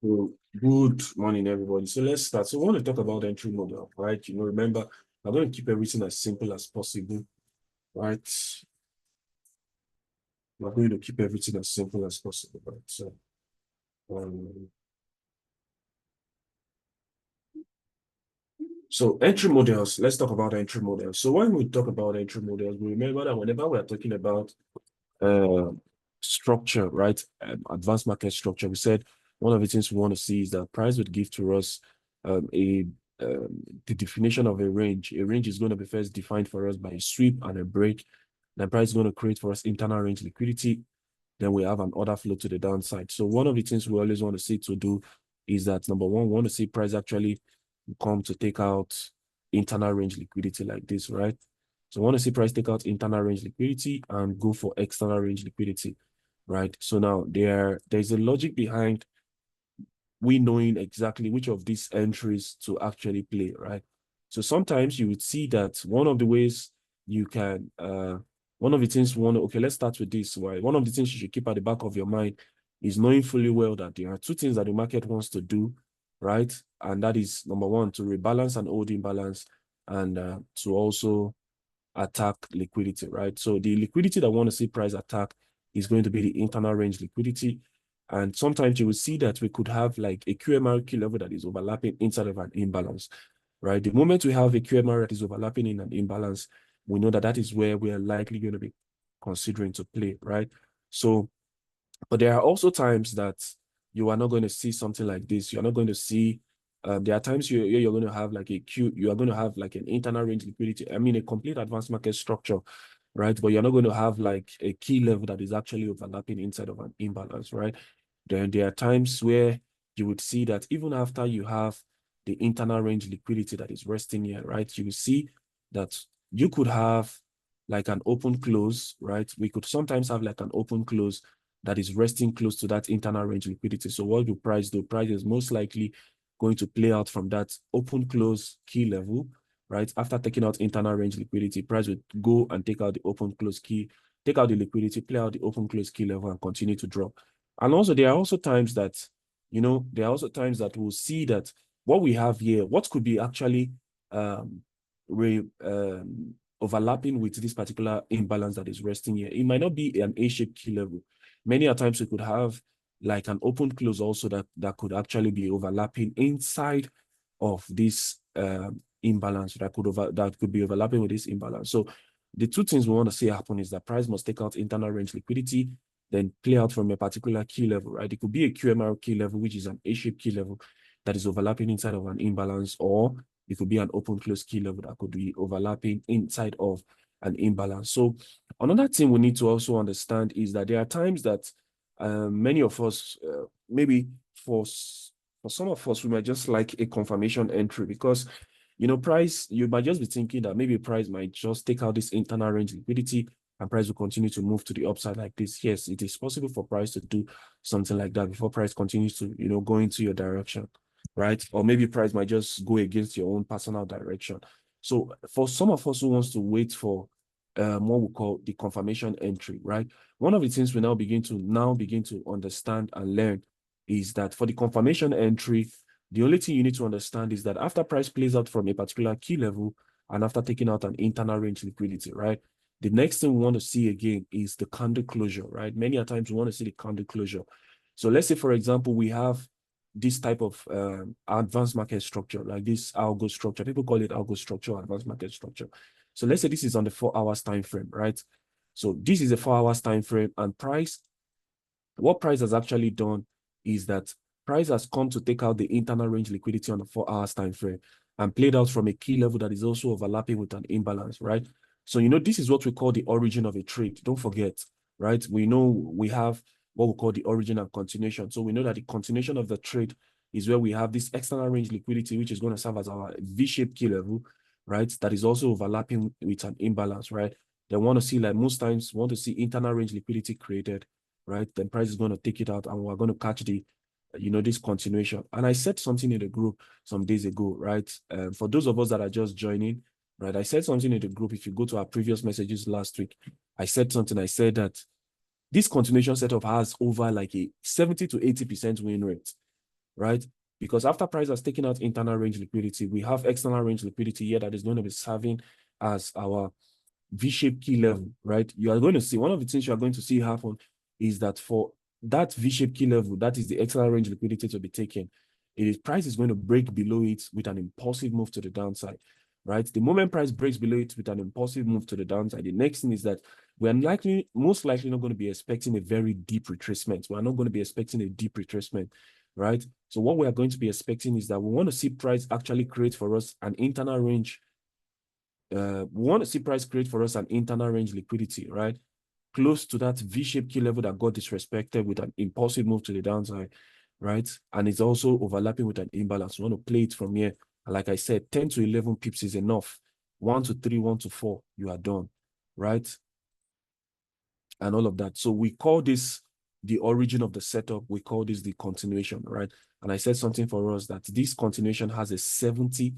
Well, good morning, everybody. So let's start. So I want to talk about entry model, right? Remember, I'm going to keep everything as simple as possible, right? We're going to keep everything as simple as possible, right? Um, so entry models, let's talk about entry models. So when we talk about entry models, we remember that whenever we're talking about uh, structure, right? Advanced market structure, we said one of the things we want to see is that price would give to us a the definition of a range. A range is going to be first defined for us by a sweep and a break. Then price is going to create for us internal range liquidity. Then we have an order flow to the downside. So one of the things we always want to see to do is that number one, we want to see price actually come to take out internal range liquidity like this, right? So we want to see price take out internal range liquidity and go for external range liquidity, right? So now there's a logic behind we knowing exactly which of these entries to actually play, right? So sometimes you would see that one of the ways you can, one of the things we want to, okay, let's start with this, right? One of the things you should keep at the back of your mind is knowing fully well that there are two things that the market wants to do, right? And that is number one, to rebalance and hold imbalance, and to also attack liquidity, right? So the liquidity that I want to see price attack is going to be the internal range liquidity. And sometimes you will see that we could have like a QMRQ level that is overlapping inside of an imbalance, right? The moment we have a QMR that is overlapping in an imbalance, we know that that is where we are likely going to be considering to play, right? So, but there are also times that you are not going to see something like this. You're not going to see, there are times you're going to have like a Q, you are going to have like an internal range liquidity. I mean, a complete advanced market structure, right? But you're not going to have like a key level that is actually overlapping inside of an imbalance, right? Then there are times where you would see that even after you have the internal range liquidity that is resting here, right? You will see that you could have like an open close, right? We could sometimes have like an open close that is resting close to that internal range liquidity. So what do price do? Price is most likely going to play out from that open close key level, right? After taking out internal range liquidity, price would go and take out the open close key, take out the liquidity, play out the open close key level and continue to drop. And also there are also times that, there are also times that we'll see that what we have here, what could be actually um, overlapping with this particular imbalance that is resting here. It might not be an A-shaped key level. Many a times we could have like an open close also that could actually be overlapping inside of this imbalance that could be overlapping with this imbalance. So the two things we want to see happen is that price must take out internal range liquidity, then play out from a particular key level, right? It could be a QMR key level, which is an A-shaped key level that is overlapping inside of an imbalance, or it could be an open close key level that could be overlapping inside of an imbalance. So another thing we need to also understand is that there are times that many of us, maybe for some of us, we might just like a confirmation entry because, price, you might just be thinking that maybe price might just take out this internal range liquidity and price will continue to move to the upside like this. Yes, it is possible for price to do something like that before price continues to, go into your direction, right? Or maybe price might just go against your own personal direction. So for some of us who wants to wait for what we call the confirmation entry, right? One of the things we now begin to understand and learn is that for the confirmation entry, the only thing you need to understand is that after price plays out from a particular key level and after taking out an internal range liquidity, right? The next thing we want to see again is the candle closure, right? Many a times we want to see the candle closure. So let's say, for example, we have this type of advanced market structure, like this algo structure. People call it algo structure, advanced market structure. So let's say this is on the 4 hours time frame, right? So this is a 4 hours time frame, and what price has actually done is that price has come to take out the internal range liquidity on the 4 hours time frame and played out from a key level that is also overlapping with an imbalance, right? So, this is what we call the origin of a trade. Don't forget, right? We know we have what we call the origin and continuation. So we know that the continuation of the trade is where we have this external range liquidity, which is going to serve as our V-shaped key level, right? That is also overlapping with an imbalance, right? They want to see, like most times, want to see internal range liquidity created, right? Then price is going to take it out and we're going to catch the, this continuation. And I said something in the group some days ago, right? For those of us that are just joining, right? I said something in the group. If you go to our previous messages last week, I said something. I said that this continuation setup has over like a 70 to 80% win rate, right? Because after price has taken out internal range liquidity, we have external range liquidity here that is going to be serving as our V-shaped key level, right? You are going to see, one of the things you are going to see happen is that for that V-shaped key level, that is the external range liquidity to be taken, price is going to break below it with an impulsive move to the downside, right? The moment price breaks below it with an impulsive move to the downside, the next thing is that we're most likely not going to be expecting a very deep retracement. We're not going to be expecting a deep retracement, right? So what we are going to be expecting is that we want to see price actually create for us an internal range. We want to see price create for us an internal range liquidity, right? Close to that V-shaped key level that got disrespected with an impulsive move to the downside, right? And it's also overlapping with an imbalance. We want to play it from here. And like I said, 10 to 11 pips is enough. 1 to 3, 1 to 4, you are done, right? And all of that. So we call this the origin of the setup. We call this the continuation, right? And I said something for us that this continuation has a 70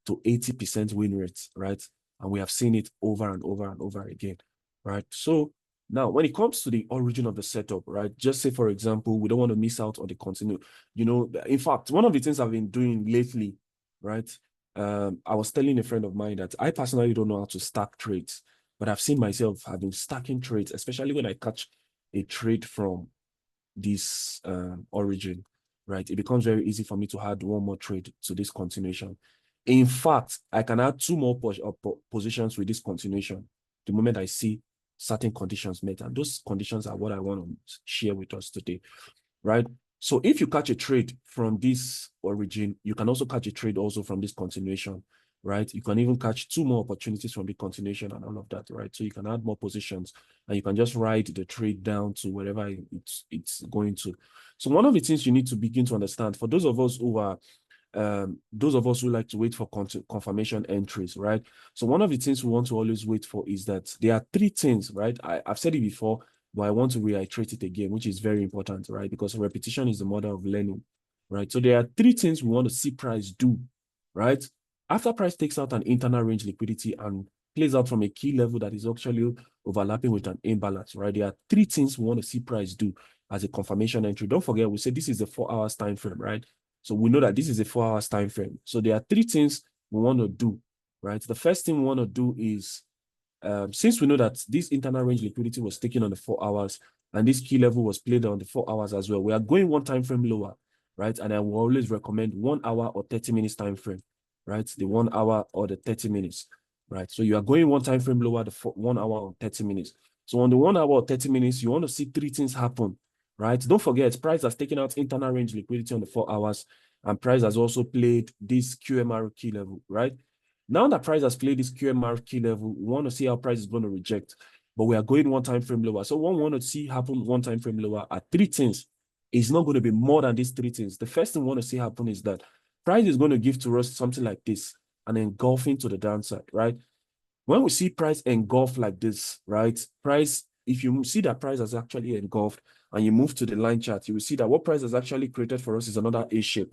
to 80% win rate, right? And we have seen it over and over and over again, right? So now, when it comes to the origin of the setup, right? Just say, for example, we don't want to miss out on the continue. You know, in fact, one of the things I've been doing lately, right? I was telling a friend of mine that I personally don't know how to stack trades, but I've seen myself having stacking trades, especially when I catch a trade from this origin, right? It becomes very easy for me to add one more trade to this continuation. In fact, I can add two more positions with this continuation the moment I see certain conditions met. And those conditions are what I want to share with us today, right? So if you catch a trade from this origin, you can also catch a trade also from this continuation, right? You can even catch two more opportunities from the continuation and all of that, right? So you can add more positions and you can just ride the trade down to wherever it's going to. So one of the things you need to begin to understand for those of us who like to wait for confirmation entries, right? So one of the things we want to always wait for is that there are three things, right? I've said it before, but I want to reiterate it again, which is very important, right? Because repetition is the mother of learning, right? So there are three things we want to see price do, right? After price takes out an internal range liquidity and plays out from a key level that is actually overlapping with an imbalance, right? There are three things we want to see price do as a confirmation entry. Don't forget, we said this is a 4 hours time frame, right? So we know that this is a 4 hours time frame. So there are three things we want to do, right? The first thing we want to do is, since we know that this internal range liquidity was taken on the 4 hours and this key level was played on the 4 hours as well, we are going one time frame lower, right? And I will always recommend 1 hour or 30 minutes time frame, right? The 1 hour or the 30 minutes, right? So you are going one time frame lower, the 1 hour or 30 minutes. So on the 1 hour or 30 minutes, you want to see three things happen, right? Don't forget, price has taken out internal range liquidity on the 4 hours, and price has also played this QMR key level, right? Now that price has played this QMR key level, we want to see how price is going to reject, but we are going one time frame lower. So what we want to see happen one time frame lower are three things. It's not going to be more than these three things. The first thing we want to see happen is that price is going to give to us something like this, and engulfing to the downside, right? When we see price engulf like this, right? Price, if you see that price has actually engulfed and you move to the line chart, you will see that what price has actually created for us is another A shape,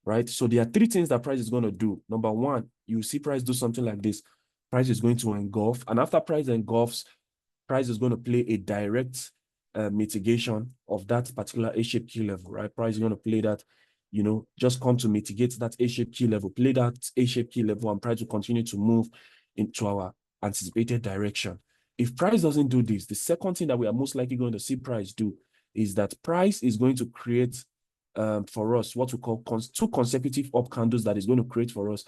right? So there are three things that price is going to do. Number one, you see price do something like this. Price is going to engulf, and after price engulfs, price is going to play a direct mitigation of that particular A-shaped key level, right? Price is going to play that, you know, just come to mitigate that A-shaped key level, play that A-shaped key level, and price will continue to move into our anticipated direction. If price doesn't do this, the second thing that we are most likely going to see price do is that price is going to create for us what we call two consecutive up candles that is going to create for us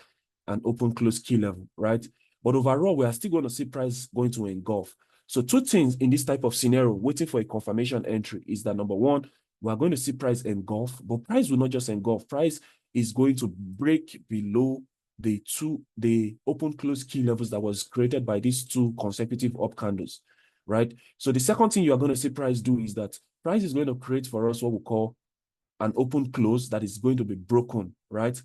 an open close key level, right? But overall, we are still going to see price going to engulf. So two things in this type of scenario, waiting for a confirmation entry, is that number one, we are going to see price engulf, but price will not just engulf. Price is going to break below the open close key levels that was created by these two consecutive up candles, right? So the second thing you are going to see price do is that price is going to create for us what we call an open close that is going to be broken, right?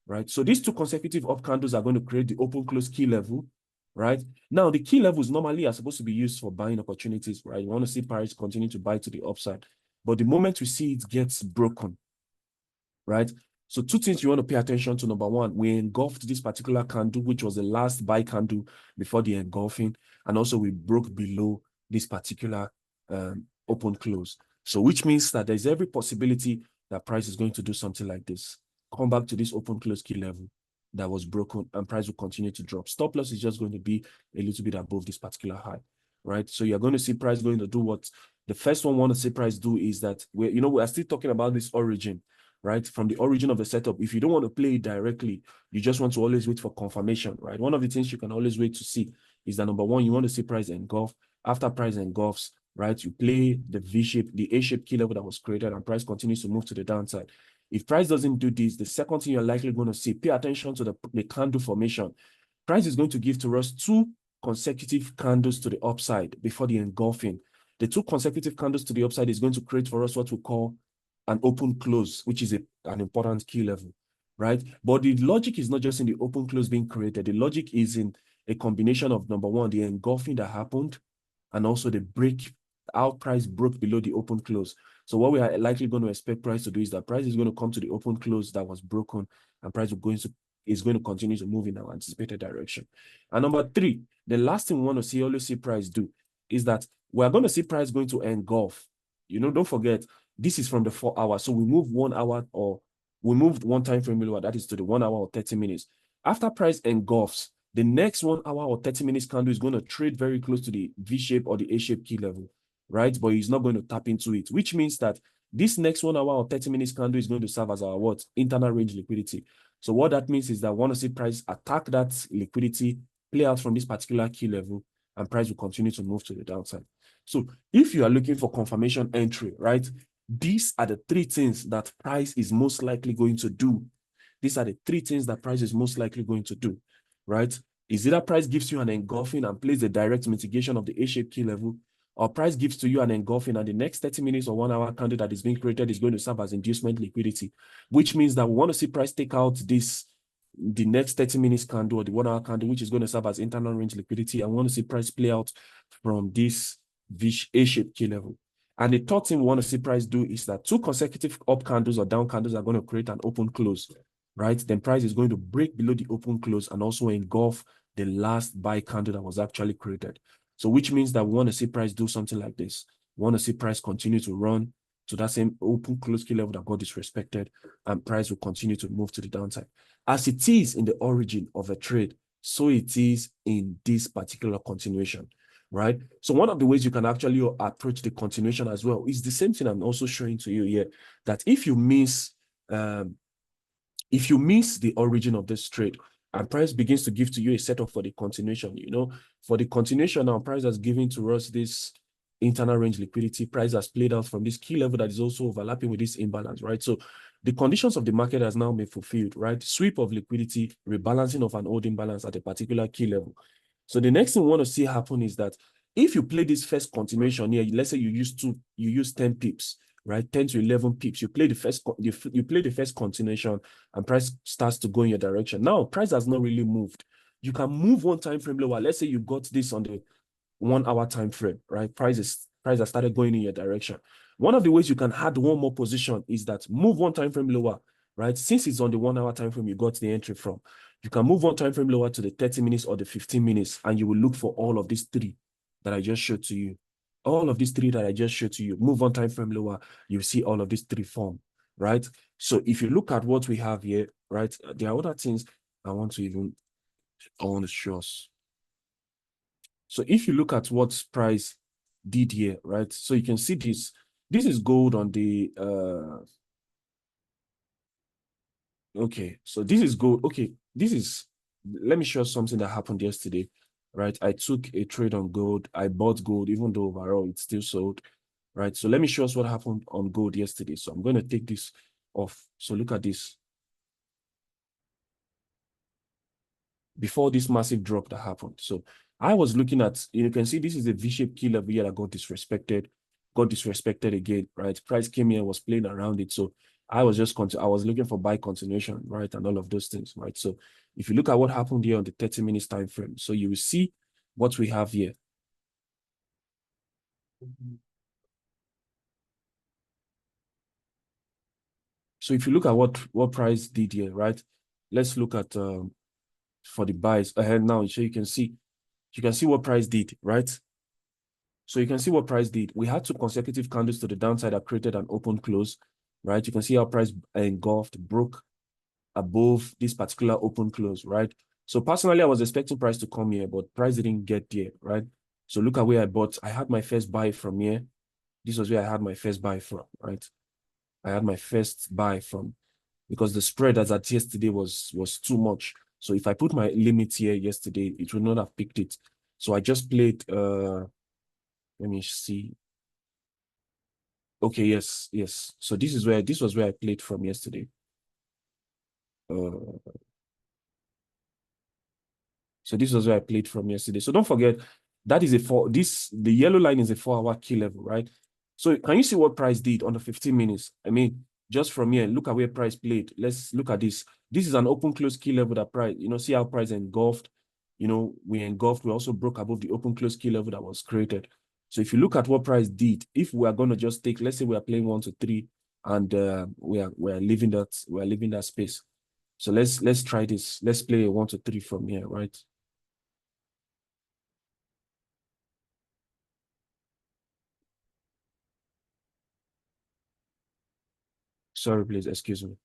Right. So these two consecutive up candles are going to create the open close key level, right? Now, the key levels normally are supposed to be used for buying opportunities, right? You want to see price continue to buy to the upside. But the moment we see it gets broken, right? So two things you want to pay attention to. Number one, we engulfed this particular candle, which was the last buy candle before the engulfing. And also we broke below this particular open close. So which means that there's every possibility that price is going to do something like this. Come back to this open close key level that was broken, and price will continue to drop. Stop loss is just going to be a little bit above this particular high, right? So you're going to see price going to do what the first one want to see price do is that we are still talking about this origin, right? From the origin of the setup. If you don't want to play it directly, you just want to always wait for confirmation, right? One of the things you can always wait to see is that number one, you want to see price engulf. After price engulfs, right, you play the V-shape, the A-shape key level that was created, and price continues to move to the downside. If price doesn't do this, the second thing you're likely going to see, pay attention to the candle formation. Price is going to give to us two consecutive candles to the upside before the engulfing. The two consecutive candles to the upside is going to create for us what we call an open close, which is an important key level, right? But the logic is not just in the open close being created. The logic is in a combination of, number one, the engulfing that happened, and also the break, how price broke below the open close. So what we are likely going to expect price to do is that price is going to come to the open close that was broken, and price is going to continue to move in our anticipated direction. And number three, the last thing we want to always see price do is that we're going to see price going to engulf. Don't forget, this is from the 4 hours. So we move 1 hour, or we moved one time frame lower, that is to the 1 hour or 30 minutes. After price engulfs, the next 1 hour or 30 minutes candle is going to trade very close to the V-shape or the A-shape key level, right? But he's not going to tap into it, which means that this next 1 hour or 30 minutes candle is going to serve as our what? Internal range liquidity. So what that means is that we want to see price attack that liquidity, play out from this particular key level, and price will continue to move to the downside. So if you are looking for confirmation entry, right, these are the three things that price is most likely going to do. These are the three things that price is most likely going to do, right? Is either price gives you an engulfing and plays the direct mitigation of the A-shaped key level, or price gives to you an engulfing and the next 30 minutes or 1 hour candle that is being created is going to serve as inducement liquidity, which means that we want to see price take out the next 30 minutes candle or the 1 hour candle, which is going to serve as internal range liquidity. And we want to see price play out from this A-shaped key level. And the third thing we want to see price do is that two consecutive up candles or down candles are going to create an open close, right? Then price is going to break below the open close and also engulf the last buy candle that was actually created. So which means that we want to see price do something like this. We want to see price continue to run to that same open close key level that got disrespected, and price will continue to move to the downside. As it is in the origin of a trade, so it is in this particular continuation, right? So one of the ways you can actually approach the continuation as well is the same thing I'm also showing to you here, that if you miss the origin of this trade and price begins to give to you a setup for the continuation, for the continuation now, price has given to us this internal range liquidity. Price has played out from this key level that is also overlapping with this imbalance, right? So the conditions of the market has now been fulfilled, right? Sweep of liquidity, rebalancing of an old imbalance at a particular key level. So the next thing we want to see happen is that if you play this first continuation here, let's say you use 10 pips, right? 10 to 11 pips. You play the first continuation and price starts to go in your direction. Now, price has not really moved. You can move one time frame lower. Let's say you got this on the 1 hour time frame, right? Price has started going in your direction. One of the ways you can add one more position is that move one time frame lower, right? Since it's on the 1 hour time frame you got the entry from, you can move one time frame lower to the 30 minutes or the 15 minutes, and you will look for all of these three that I just showed to you. All of these three that I just showed to you, move one time frame lower, you see all of these three form, right? So if you look at what we have here, right, there are other things I want to show us. So if you look at what price did here, right? So you can see this. This is gold on the okay. So this is gold. Okay, let me show you something that happened yesterday, right? I took a trade on gold. I bought gold, even though overall it's still sold, right? So let me show us what happened on gold yesterday. So I'm going to take this off. So look at this. Before this massive drop that happened. So I was looking at, you can see this is a V-shaped key level here that got disrespected again, right? Price came here, was playing around it. So I was looking for buy continuation, right? And all of those things, right? So if you look at what happened here on the 30 minutes time frame, so you will see what we have here. So if you look at what price did here, right? Let's look at for the buys ahead now. So you can see what price did, right? So you can see what price did. We had two consecutive candles to the downside that created an open close. right? You can see how price engulfed, broke above this particular open close, right? So personally, I was expecting price to come here, but price didn't get there, right? So look at where I bought. I had my first buy from here. This was where I had my first buy from, right? I had my first buy from because the spread as at yesterday was too much. So if I put my limit here yesterday, it would not have picked it. So I just played let me see. Okay, yes. So this was where I played from yesterday. Uh So this was where I played from yesterday. So don't forget, that is the yellow line is a 4-hour key level, right? So can you see what price did on the 15 minutes? I mean, just from here, look at where price played. Let's look at this. This is an open close key level that price, see how price engulfed. We engulfed, we also broke above the open close key level that was created. So if you look at what price did, if we are going to just take, let's say we are playing 1 to 3 and we're leaving that space. So let's try this. Let's play a 1 to 3 from here, right? Sorry, please, excuse me.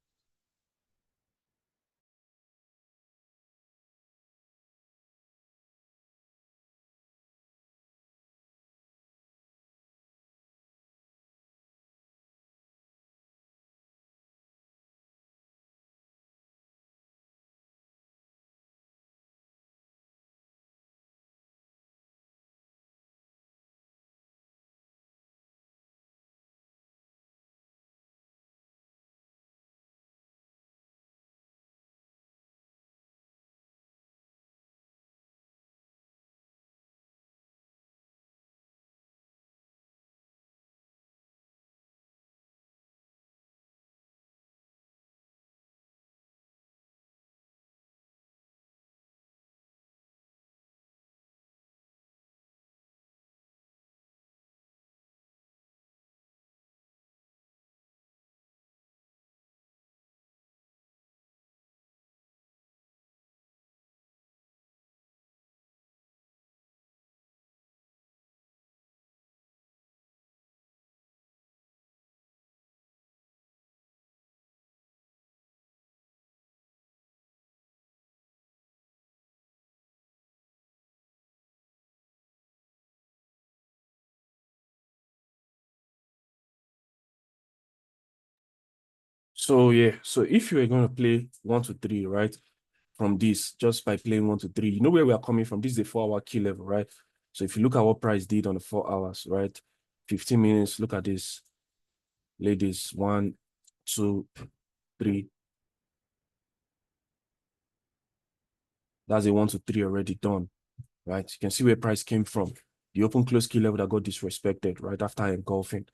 So yeah, so if you are going to play 1 to 3, right, from this, just by playing 1 to 3, you know where we are coming from. This is a 4-hour key level, right? So if you look at what price did on the 4 hours, right, 15 minutes, look at this, ladies, 1, 2, 3. That's a 1 to 3 already done, right? You can see where price came from. The open close key level that got disrespected right after engulfing.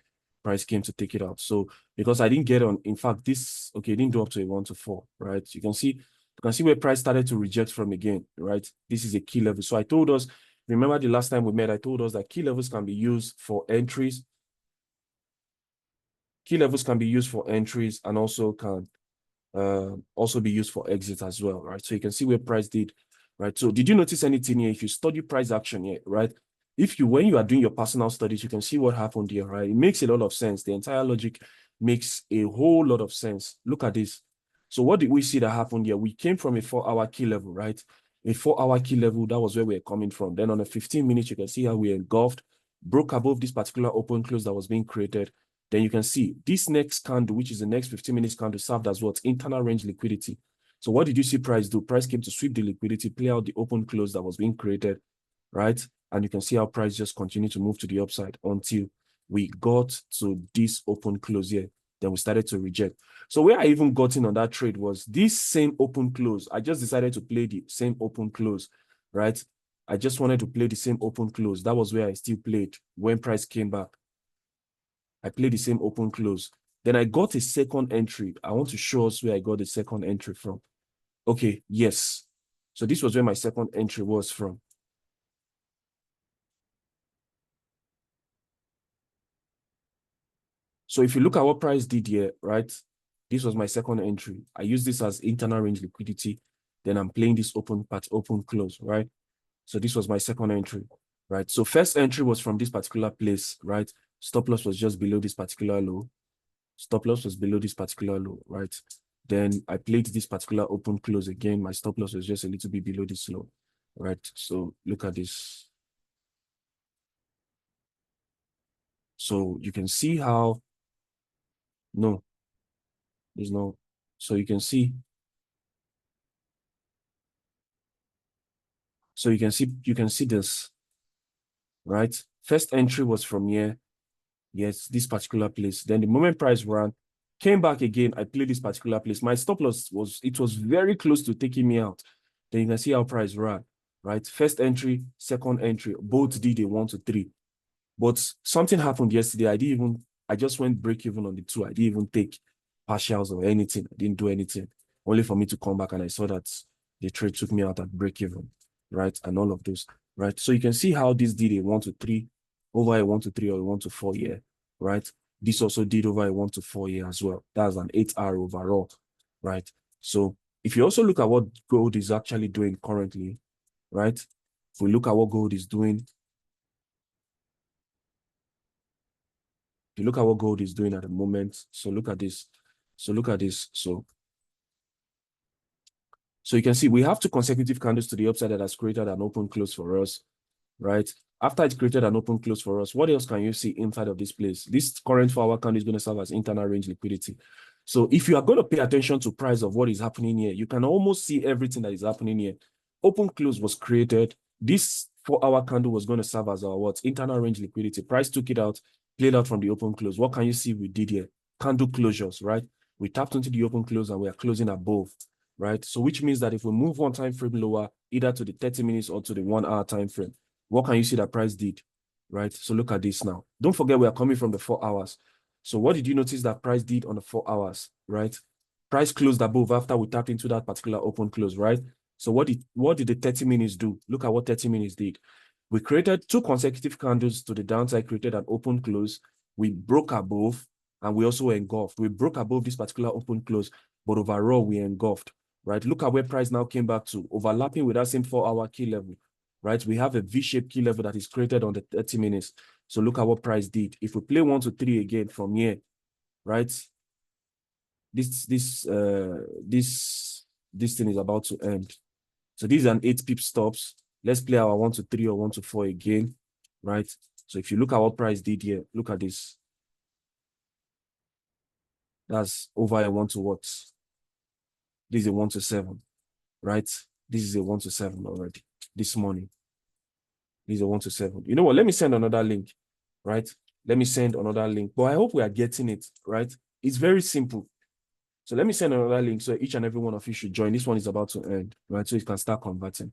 Price came to take it out. So because I didn't get on, in fact, this, okay, it didn't go up to a 1 to 4, right? You can see where price started to reject from again, right? This is a key level. So I told us, remember the last time we met, I told us that key levels can be used for entries. Key levels can be used for entries and also can also be used for exit as well, right? So you can see where price did, right? So did you notice anything here? If you study price action here, right? When you are doing your personal studies, you can see what happened here, right? It makes a lot of sense. The entire logic makes a whole lot of sense. Look at this. So what did we see that happened here? We came from a 4-hour key level, right? A 4-hour key level, that was where we were coming from. Then on a 15 minutes, you can see how we engulfed, broke above this particular open close that was being created. Then you can see this next candle, which is the next 15 minutes candle, served as what? Internal range liquidity. So what did you see price do? Price came to sweep the liquidity, play out the open close that was being created, right? And you can see how price just continued to move to the upside until we got to this open close here. Then we started to reject. So where I even got in on that trade was this same open close. I just decided to play the same open close, right? I just wanted to play the same open close. That was where I still played when price came back. I played the same open close. Then I got a second entry. I want to show us where I got the second entry from. Okay, yes. So this was where my second entry was from. So if you look at what price did here, right? This was my second entry. I use this as internal range liquidity. Then I'm playing this open close, right? So this was my second entry, right? So first entry was from this particular place, right? Stop loss was just below this particular low. Stop loss was below this particular low, right? Then I played this particular open close again. My stop loss was just a little bit below this low, right? So look at this. So you can see how, no, there's no, so you can see, you can see this, right? First entry was from here. Yes, this particular place. Then the moment price ran, came back again. I played this particular place. My stop loss was very close to taking me out. Then you can see how price ran, right? First entry, second entry, both did a 1 to 3. But something happened yesterday. I just went break even on the two. I didn't even take partials or anything. I didn't do anything. Only for me to come back and I saw that the trade took me out at break even, right? And all of those, right? So you can see how this did a 1 to 3 over a 1 to 3 or a 1 to 4 here, right? This also did over a 1 to 4 here as well. That's an 8R overall, right? So if you also look at what gold is actually doing currently, right? If we look at what gold is doing, you look at what gold is doing at the moment. So look at this. So look at this. So you can see we have 2 consecutive candles to the upside that has created an open close for us, right? After it's created an open close for us, what else can you see inside of this place? This current 4-hour candle is going to serve as internal range liquidity. So if you are going to pay attention to price of what is happening here, you can almost see everything that is happening here. Open close was created. This 4-hour candle was going to serve as our what? Internal range liquidity. Price took it out, played out from the open close. What can you see we did here? Candle closures, right? We tapped into the open close and we are closing above, right? So which means that if we move one time frame lower, either to the 30 minutes or to the 1-hour time frame, what can you see that price did, right? So look at this now. Don't forget we are coming from the 4 hours. So what did you notice that price did on the 4 hours, right? Price closed above after we tapped into that particular open close, right? So what did the 30 minutes do? Look at what 30 minutes did. We created 2 consecutive candles to the downside, created an open close. We broke above and we also engulfed. We broke above this particular open close, but overall we engulfed, right? Look at where price now came back to, overlapping with that same 4-hour key level, right? We have a V-shaped key level that is created on the 30 minutes. So look at what price did. If we play 1 to 3 again from here, right? This thing is about to end. So these are 8 pip stops. Let's play our 1 to 3 or 1 to 4 again, right? So if you look at what price did here, look at this. That's over a 1 to what? This is a 1 to 7, right? This is a 1 to 7 already this morning. This is a 1 to 7. You know what? Let me send another link, right? Let me send another link. But I hope we are getting it, right? It's very simple. So let me send another link so each and every one of you should join. This one is about to end, right? So you can start converting.